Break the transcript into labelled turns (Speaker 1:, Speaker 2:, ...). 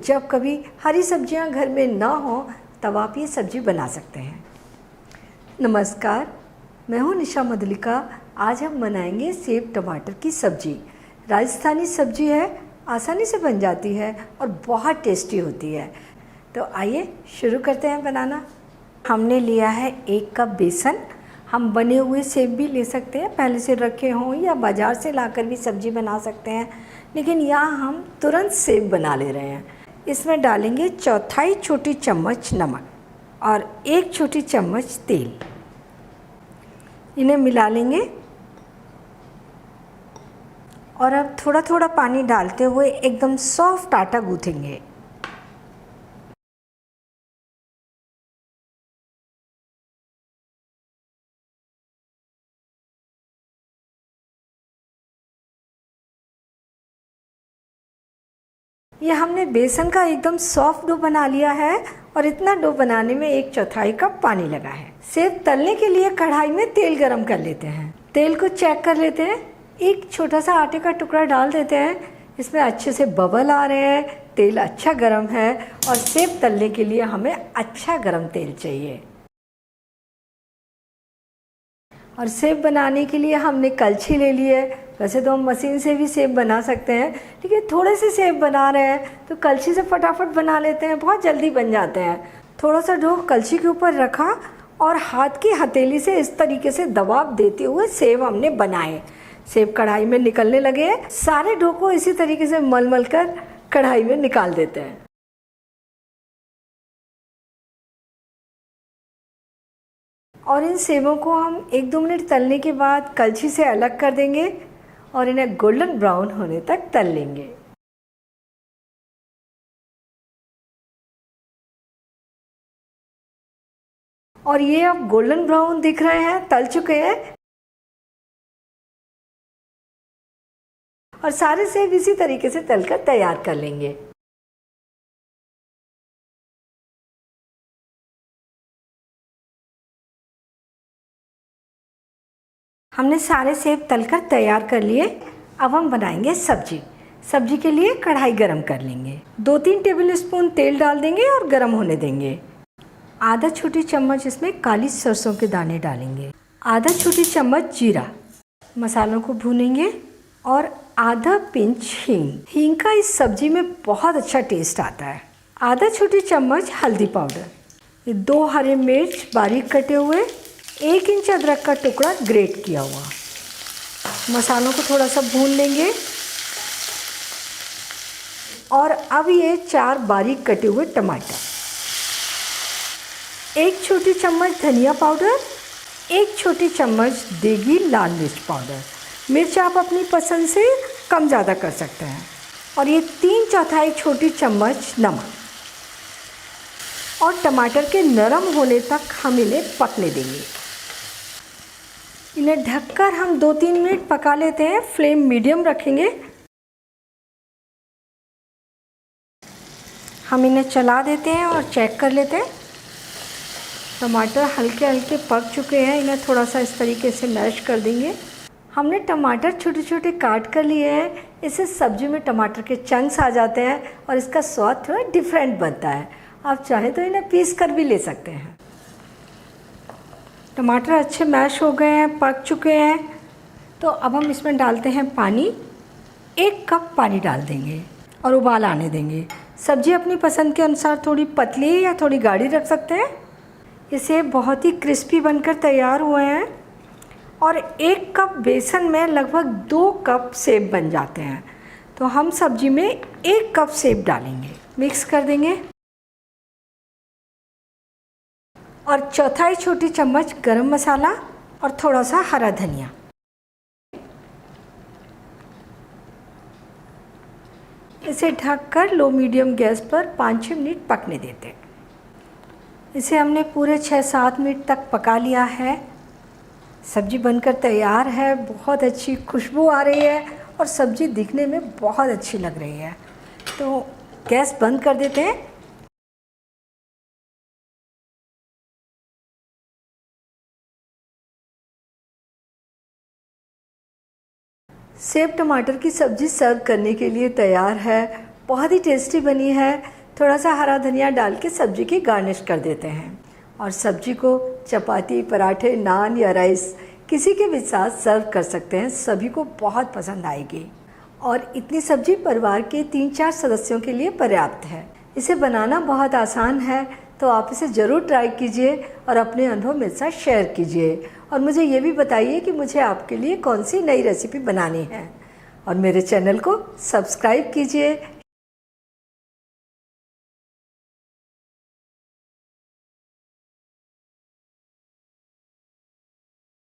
Speaker 1: जब कभी हरी सब्जियां घर में ना हो तब आप ये सब्जी बना सकते हैं। नमस्कार, मैं हूं निशा मधुलिका। आज हम बनाएंगे सेब टमाटर की सब्जी। राजस्थानी सब्जी है, आसानी से बन जाती है और बहुत टेस्टी होती है। तो आइए शुरू करते हैं बनाना। हमने लिया है 1 कप बेसन। हम बने हुए सेब भी ले सकते हैं, पहले से रखे हों, या बाज़ार से लाकर भी सब्जी बना सकते हैं, लेकिन यहाँ हम तुरंत सेब बना ले रहे हैं। इसमें डालेंगे 1/4 छोटी चम्मच नमक और 1 छोटी चम्मच तेल। इन्हें मिला लेंगे और अब थोड़ा थोड़ा पानी डालते हुए एकदम सॉफ्ट आटा गूँथेंगे। ये हमने बेसन का एकदम सॉफ्ट डो बना लिया है और इतना डो बनाने में 1/4 कप पानी लगा है। सेब तलने के लिए कढ़ाई में तेल गरम कर लेते हैं। तेल को चेक कर लेते हैं। एक छोटा सा आटे का टुकड़ा डाल देते हैं। इसमें अच्छे से बबल आ रहे हैं, तेल अच्छा गरम है और सेब तलने के लिए हमें अच्छा गरम तेल चाहिए। और सेब बनाने के लिए हमने कलछी ले ली है। वैसे तो हम मशीन से भी सेब बना सकते हैं, लेकिन थोड़े से सेब बना रहे हैं तो कलछी से फटाफट बना लेते हैं, बहुत जल्दी बन जाते हैं। थोड़ा सा डो कलछी के ऊपर रखा और हाथ की हथेली से इस तरीके से दबाव देते हुए सेब हमने बनाए। सेब कढ़ाई में निकलने लगे। सारे डो को इसी तरीके से मल मल कर कढ़ाई में निकाल देते हैं। और इन सेबों को हम 1-2 मिनट तलने के बाद कलछी से अलग कर देंगे और इन्हें गोल्डन ब्राउन होने तक तल लेंगे। और ये अब गोल्डन ब्राउन दिख रहे हैं, तल चुके हैं। और सारे सेब इसी तरीके से तलकर तैयार कर लेंगे। हमने सारे सेब तलकर तैयार कर लिए। अब हम बनाएंगे सब्जी। सब्जी के लिए कढ़ाई गरम कर लेंगे। 2-3 टेबल स्पून तेल डाल देंगे और गरम होने देंगे। आधा छोटी चम्मच इसमें काली सरसों के दाने डालेंगे। आधा छोटी चम्मच जीरा। मसालों को भूनेंगे और आधा पिंच हींग। हींग का इस सब्जी में बहुत अच्छा टेस्ट आता है। आधा छोटी चम्मच हल्दी पाउडर। 2 हरे मिर्च बारीक कटे हुए, 1 इंच अदरक का टुकड़ा ग्रेट किया हुआ। मसालों को थोड़ा सा भून लेंगे। और अब ये 4 बारीक कटे हुए टमाटर, 1 छोटी चम्मच धनिया पाउडर, 1 छोटी चम्मच देगी लाल मिर्च पाउडर। मिर्च आप अपनी पसंद से कम ज़्यादा कर सकते हैं। और ये 3/4 छोटी चम्मच नमक। और टमाटर के नरम होने तक हम इन्हें पकने देंगे। इन्हें ढककर हम 2-3 मिनट पका लेते हैं। फ्लेम मीडियम रखेंगे। हम इन्हें चला देते हैं और चेक कर लेते हैं। टमाटर हल्के हल्के पक चुके हैं। इन्हें थोड़ा सा इस तरीके से मैश कर देंगे। हमने टमाटर छोटे छोटे काट कर लिए हैं। इससे सब्जी में टमाटर के चंक्स आ जाते हैं और इसका स्वाद थोड़ा डिफरेंट बनता है। आप चाहें तो इन्हें पीस कर भी ले सकते हैं। टमाटर अच्छे मैश हो गए हैं, पक चुके हैं। तो अब हम इसमें डालते हैं पानी। 1 कप पानी डाल देंगे और उबाल आने देंगे। सब्जी अपनी पसंद के अनुसार थोड़ी पतली या थोड़ी गाढ़ी रख सकते हैं। इसे बहुत ही क्रिस्पी बनकर तैयार हुए हैं। और 1 कप बेसन में लगभग 2 कप सेब बन जाते हैं। तो हम सब्जी में 1 कप सेब डालेंगे, मिक्स कर देंगे। और 1/4 छोटी चम्मच गरम मसाला और थोड़ा सा हरा धनिया। इसे ढककर लो मीडियम गैस पर 5-6 मिनट पकने देते हैं। इसे हमने पूरे 6-7 मिनट तक पका लिया है। सब्जी बनकर तैयार है। बहुत अच्छी खुशबू आ रही है और सब्जी दिखने में बहुत अच्छी लग रही है। तो गैस बंद कर देते हैं। सेब टमाटर की सब्ज़ी सर्व करने के लिए तैयार है। बहुत ही टेस्टी बनी है। थोड़ा सा हरा धनिया डाल के सब्जी की गार्निश कर देते हैं और सब्जी को चपाती, पराठे, नान या राइस किसी के भी साथ सर्व कर सकते हैं। सभी को बहुत पसंद आएगी और इतनी सब्जी परिवार के 3-4 सदस्यों के लिए पर्याप्त है। इसे बनाना बहुत आसान है, तो आप इसे ज़रूर ट्राई कीजिए और अपने अनुभव मेरे साथ शेयर कीजिए और मुझे ये भी बताइए कि मुझे आपके लिए कौन सी नई रेसिपी बनानी है। और मेरे चैनल को सब्सक्राइब कीजिए,